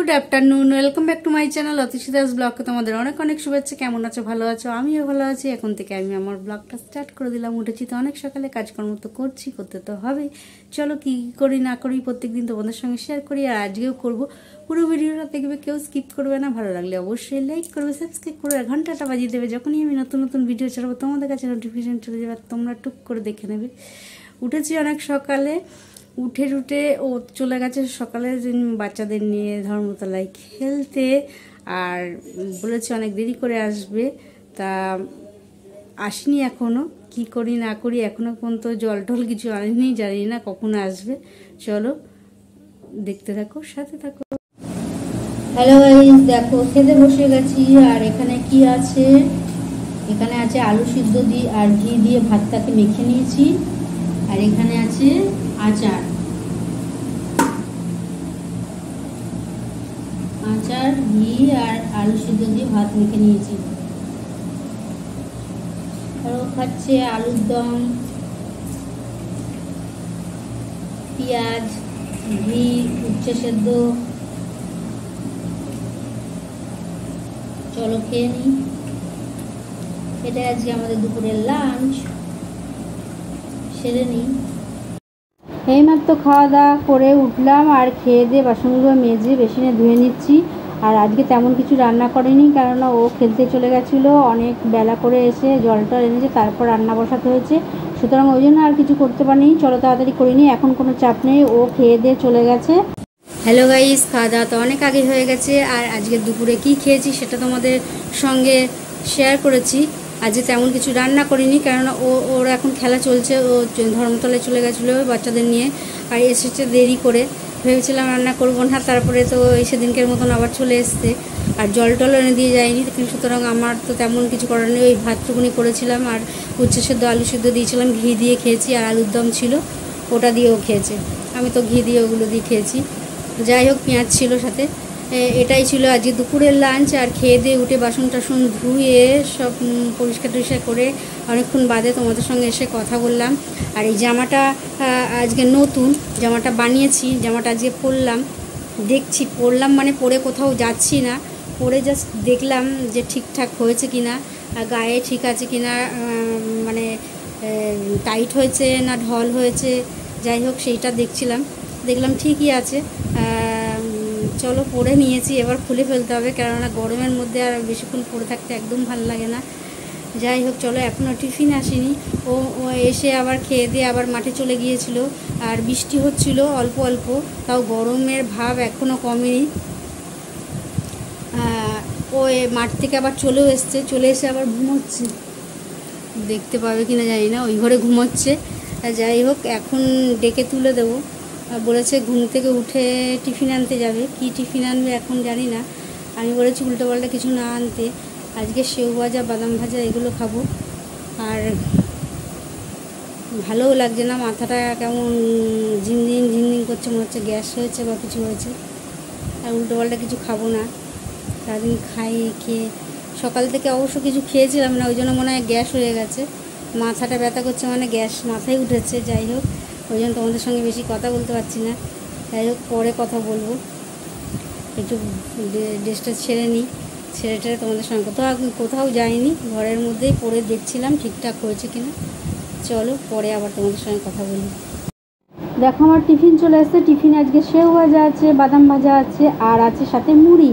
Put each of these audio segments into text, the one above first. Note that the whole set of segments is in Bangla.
Good afternoon, welcome back to my channel Atishi Das ব্লগকে তোমাদের অনেক অনেক শুভেচ্ছা। কেমন আছো? ভালো আছো? আমিও ভালো আছি। এখন থেকে আমি আমার ব্লগটা স্টার্ট করে দিলাম। উঠেছি তো অনেক সকালে, কাজকর্ম তো করতে তো হবে। চলো কি করি না করি প্রত্যেকদিন তোমাদের সঙ্গে শেয়ার করি, আর আজকেও করব। পুরো ভিডিওটা দেখবে, কেউ স্কিপ করবে না। ভালো লাগলে অবশ্যই লাইক করবে, সাবস্ক্রাইব করবে, আর ঘন্টাটা বাজিয়ে দেবে। যখনই আমি নতুন নতুন ভিডিও ছাড়বো তোমাদের কাছে নোটিফিকেশন চলে যাবে, তোমরা টুক করে দেখে নেবে। উঠেছি অনেক সকালে, উঠে ও চলে গেছে সকালে বাচ্চাদের নিয়ে ধর্মতলায় খেলতে, আর বলেছে অনেক দেরি করে আসবে। তা আসেনি এখনও, কি করি না করি এখনও পর্যন্ত জল টল কিছু আনেনি, জানি না কখন আসবে। চলো দেখতে থাকো, সাথে থাকো। হ্যালো গাইস, দেখো খেতে বসে গেছি। আর এখানে কি আছে, এখানে আছে আলু সিদ্ধ দিয়ে আর ঘি দিয়ে ভাতটাকে মেখে নিয়েছি। আর এখানে আছে আচার, ঘি আর আলু সিদ্ধ দিয়ে ভাত মেখে নিয়েছি। আর ও খাচ্ছে আলুর দম, পেঁয়াজ, ঘি, উচ্ছে সেদ্ধ। চলো খেয়ে নিই। এটা আজকে আমাদের দুপুরের লাঞ্চ, সেরে নিই। এইমাত্র খাওয়া দাওয়া করে উঠলাম, আর খেয়ে দিয়ে বাসনগুলো মেজে বেসিনে ধুয়ে নিচ্ছি। আর আজকে তেমন কিছু রান্না করেনি, কেননা ও খেলতে চলে গেছিলো, অনেক বেলা করে এসে জল টল এনেছে, তারপর রান্না বসাতে হয়েছে। সুতরাং ওই জন্য আর কিছু করতে পারিনি। চলো তাড়াতাড়ি করিনি, এখন কোনো চাপ নেই, ও খেয়ে দিয়ে চলে গেছে। হ্যালো গাইস, খাওয়া দাওয়া তো অনেক আগে হয়ে গেছে। আর আজকে দুপুরে কি খেয়েছি সেটা তোমাদের সঙ্গে শেয়ার করেছি। আজকে তেমন কিছু রান্না করিনি, কেননা ওর এখন খেলা চলছে। ও ধর্মতলায় চলে গেছিলো বাচ্চাদের নিয়ে, আর এসেছে দেরি করে। ভেবেছিলাম রান্না করবো না, তারপরে তো সেদিনকের মতন আবার চলে এসছে। আর জল টল এনে দিয়ে যায়নি, সুতরাং আমার তো তেমন কিছু করার নেই। ওই ভাতটুকুনি করেছিলাম, আর উচ্ছে সেদ্ধ আলু সিদ্ধ দিয়েছিলাম, ঘি দিয়ে খেয়েছি। আর আলুর দম ছিল, ওটা দিয়েও খেয়েছে। আমি তো ঘি দিয়ে ওগুলো দিয়ে খেয়েছি। যাই হোক, পেঁয়াজ ছিল সাথে। এটাই ছিল আজকে দুপুরের লাঞ্চ। আর খেয়ে দিয়ে উঠে বাসন টাসন ধুয়ে সব পরিষ্কার টরিষ্কার করে অনেকক্ষণ বাদে তোমাদের সঙ্গে এসে কথা বললাম। আর এই জামাটা আজকে নতুন জামাটা বানিয়েছি, জামাটা আজকে পরলাম মানে পরে কোথাও যাচ্ছি না, পরে জাস্ট দেখলাম যে ঠিকঠাক হয়েছে কিনা, গায়ে ঠিক আছে কিনা, মানে টাইট হয়েছে না ঢল হয়েছে। যাই হোক, সেইটা দেখলাম ঠিকই আছে। চলো পরে নিয়েছি, এবার খুলে ফেলতে হবে, কেননা গরমের মধ্যে আর বেশিক্ষণ পরে থাকতে একদম ভালো লাগে না। যাই হোক চলো, এখনও টিফিন আসেনি। ও এসে আবার খেয়ে দিয়ে আবার মাঠে চলে গিয়েছিল। আর বৃষ্টি হচ্ছিল অল্প অল্প, তাও গরমের ভাব এখনও কমেনি। ও মাঠ থেকে আবার চলে এসে আবার ঘুমোচ্ছে, দেখতে পাবে কিনা জানি না, ওই ঘরে ঘুমোচ্ছে। যাই হোক, এখন ডেকে তুলে দেবো। বলেছে ঘুম থেকে উঠে টিফিন আনতে যাবে, কি টিফিন আনবে এখন জানি না। আমি বলেছি উল্টোপাল্টা কিছু না আনতে, আজকে সেউ ভাজা বাদাম ভাজা এগুলো খাবো। আর ভালোও লাগছে না, মাথাটা কেমন ঝিনঝিন করছে, মনে হচ্ছে গ্যাস হয়েছে বা কিছু হয়েছে। আর উল্টোপাল্টা কিছু খাবো না, সারাদিন খেয়ে সকাল থেকে অবশ্য কিছু খেয়েছিলাম না, ওই জন্য মনে হয় গ্যাস হয়ে গেছে। মাথাটা ব্যথা করছে মানে গ্যাস মাথায় উঠেছে। যাই হোক, ওই জন্য তোমাদের সঙ্গে বেশি কথা বলতে পারছি না। যাই হোক, পরে কথা বলবো। একটু ড্রেসটা ছেড়ে নিই, ছেড়েটা তোমাদের সঙ্গে কোথাও যাইনি, ঘরের মধ্যেই পরে দেখছিলাম ঠিকঠাক হয়েছে কিনা। চলো পরে আবার তোমাদের সঙ্গে কথা বলি। দেখো আমার টিফিন চলে আসছে। টিফিন আজকে সেউ ভাজা আছে, বাদাম ভাজা আছে, আর আছে সাথে মুড়ি।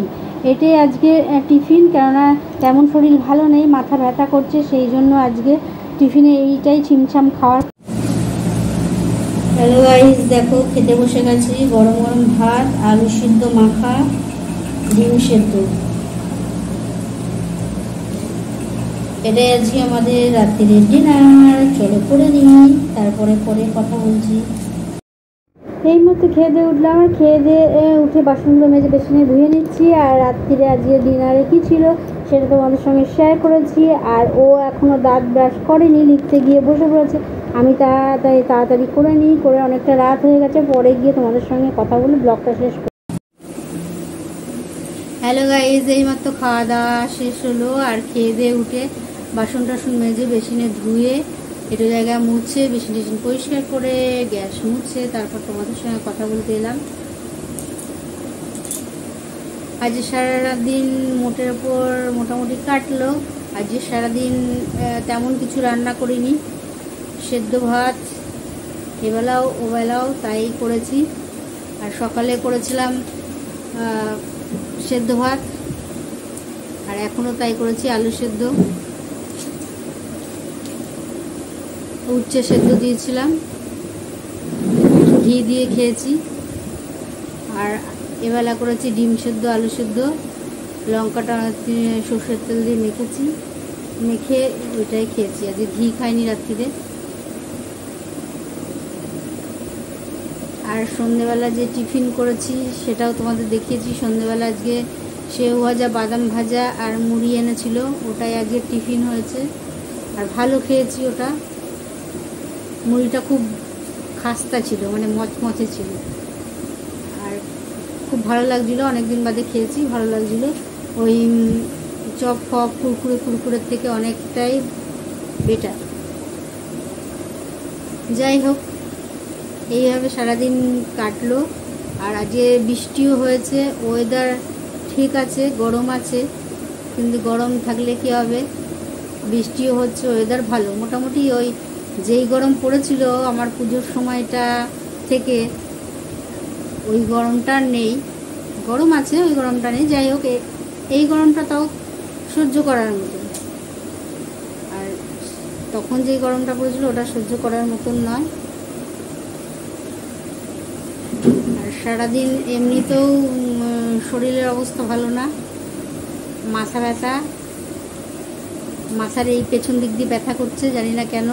এটাই আজকে টিফিন, কেননা তেমন শরীর ভালো নেই, মাথা ব্যথা করছে, সেই জন্য আজকে টিফিনে এইটাই ছিমছাম খাওয়ার। হ্যালো গাইস, দেখো খেতে বসে গেছি। গরম গরম ভাত, আলু সিদ্ধ মাখা, ডিম সেদ্ধ। এটাই আজকে আমাদের রাত্রির ডিনার। চলো করে নিই, তারপরে কথা বলছি। এইমাত্র খেয়ে দিয়ে উঠলাম, আর খেয়ে দিয়ে উঠে বাসনগুলো মেজে বেসিনে ধুয়ে নিচ্ছি। আর রাত্রিরে আজকে ডিনারে কী ছিল সেটা তোমাদের সঙ্গে শেয়ার করেছি। আর ও এখনও দাঁত ব্রাশ করেনি, লিখতে গিয়ে বসে পড়েছে। আমি তাড়াতাড়ি করে নিই, করে অনেকটা রাত হয়ে গেছে, পরে গিয়ে তোমাদের সঙ্গে কথা বলে ব্লগটা শেষ করি। হ্যালো গাইজ, এইমাত্র খাওয়া দাওয়া শেষ হলো। আর খেয়ে দিয়ে উঠে বাসন টাসন মেজে বেসিনে ধুয়ে একটু জায়গায় মুছে বেসিন টেসিন পরিষ্কার করে গ্যাস মুছে তারপর তোমাদের সঙ্গে কথা বলতে এলাম। আজ সারাদিন মোটের ওপর মোটামুটি কাটলো। আজ সারাদিন তেমন কিছু রান্না করিনি, সেদ্ধ ভাত এবেলাও ওবেলাও তাই করেছি। আর সকালে করেছিলাম সেদ্ধ ভাত, আর এখনও তাই করেছি, আলু সেদ্ধ, উচ্ছে সেদ্ধ দিয়েছিলাম, ঘি দিয়ে খেয়েছি। আর এবেলা করেছি ডিম সেদ্ধ, আলু সেদ্ধ, লঙ্কাটা সর্ষের তেল দিয়ে মেখেছি, মেখে ওইটাই খেয়েছি। আজকে ঘি খাইনি রাত্রিরে। আর সন্ধেবেলা যে টিফিন করেছি সেটাও তোমাদের দেখিয়েছি। সন্ধেবেলা আজকে সেও ভাজা, বাদাম ভাজা আর মুড়ি এনেছিল, ওটাই আজকে টিফিন হয়েছে। আর ভালো খেয়েছি ওটা, মুড়িটা খুব খাস্তা ছিল, মানে মচমচে ছিল, আর খুব ভালো লাগছিলো। অনেকদিন বাদে খেয়েছি, ভালো লাগছিলো। ওই চপ ফপ কুরকুরে কুরকুরের থেকে অনেকটাই বেটার। যাই হোক, এইভাবে সারাদিন কাটলো। আর আজকে বৃষ্টিও হয়েছে, ওয়েদার ঠিক আছে, গরম আছে, কিন্তু গরম থাকলে কি হবে, বৃষ্টিও হচ্ছে, ওয়েদার ভালো মোটামুটি। ওই যেই গরম পড়েছিল আমার পুজোর সময়টা থেকে, ওই গরমটা নেই, গরম আছে, ওই গরমটা নেই। যাই হোক, এই গরমটা তাও সহ্য করার মতন। আর তখন যেই গরমটা পড়েছিল ওটা সহ্য করার মতন নয়। আর সারাদিন এমনিতেও শরীরের অবস্থা ভালো না, মাথা ব্যথা, মাথার এই পেছন দিক দিয়ে ব্যথা করছে, জানি না কেন।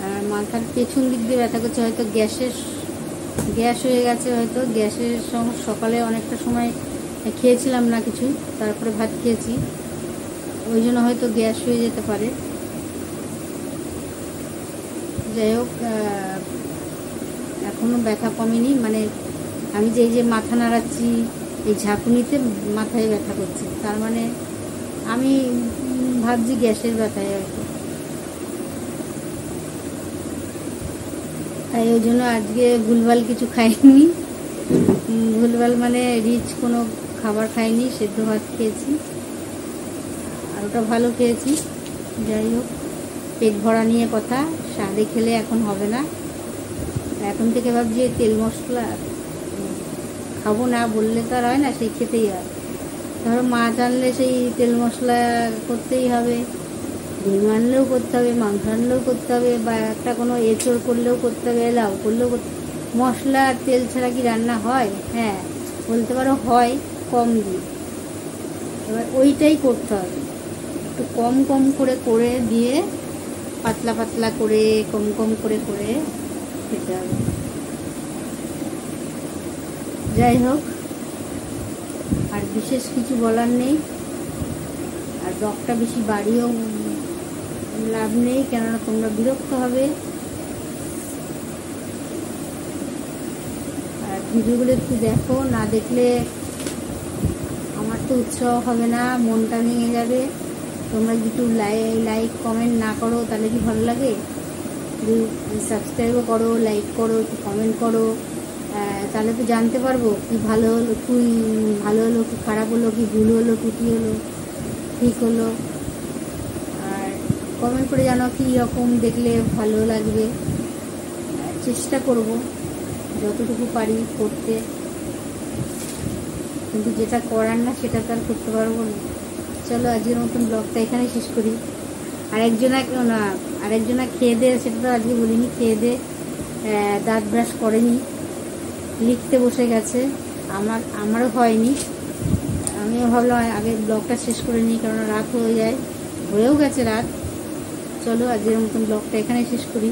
আর মাথার পেছন দিক দিয়ে ব্যথা করছে, হয়তো গ্যাস হয়ে গেছে, হয়তো গ্যাসের সকালে অনেকটা সময় খেয়েছিলাম না কিছু, তারপরে ভাত খেয়েছি, ওই জন্য হয়তো গ্যাস হয়ে যেতে পারে। যাই হোক, এখনও ব্যথা কমেনি, মানে আমি যে মাথা নাড়াচ্ছি, এই ঝাঁকুনিতে মাথায় ব্যথা করছে, তার মানে আমি ভাবছি গ্যাসের ব্যথায় হয়তো। তাই ওই জন্য আজকে ভুলভাল কিছু খাইনি, ভুলভাল মানে রিচ কোনো খাবার খাইনি, সেদ্ধ ভাত খেয়েছি, আর ওটা ভালো খেয়েছি। যাই হোক, পেট ভরা নিয়ে কথা, স্বাদে খেলে এখন হবে না। এখন থেকে ভাবছি তেল মশলা খাবো না, বললে তো আর হয় না, সেই খেতেই হয়। ধরো মাছ আনলে সেই তেল মশলা করতেই হবে, ডিম আনলেও করতে হবে, মাংস আনলেও করতে হবে, বা একটা কোনো এঁচড় করলেও করতে হবে, লাউ করলেও মশলা আর তেল ছাড়া কি রান্না হয়? হ্যাঁ, বলতে পারো হয়, কম দিয়ে। এবার ওইটাই করতে হবে, একটু কম কম করে দিয়ে, পাতলা পাতলা করে, কম কম করে খেতে হবে। যাই হোক, আর বিশেষ কিছু বলার নেই। আর ব্লগটা বেশি বাড়িয়েও লাভ নেই, কেননা তোমরা বিরক্ত হবে। আর ভিডিওগুলো একটু দেখো, না দেখলে আমার তো উৎসাহ হবে না, মনটা ভেঙে যাবে। তোমরা যদি একটু লাইক কমেন্ট না করো তাহলে কি ভালো লাগে? সাবস্ক্রাইবও করো, লাইক করো, একটু কমেন্ট করো, তাহলে তো জানতে পারবো কি ভালো হলো, কি খারাপ হলো, কি ভুল হলো, কি হলো, ঠিক হলো। আর কমেন্ট করে জানাও কী রকম দেখলে ভালো লাগবে। চেষ্টা করব যতটুকু পারি করতে, কিন্তু যেটা করার না সেটা তো আর করতে পারবো না। চলো, আজকের মতন ব্লগটা এখানে শেষ করি। আরেকজনা খেয়ে দে, সেটা তো আজকে বলিনি, খেয়ে দে দাঁত ব্রাশ করেনি, লিখতে বসে গেছে, আমারও হয়নি। আমিও ভাবলাম আগে ব্লগটা শেষ করে নিই, কারণ রাত হয়েও গেছে রাত। চলো, আজকের মতন ব্লগটা এখানে শেষ করি।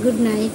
Good night.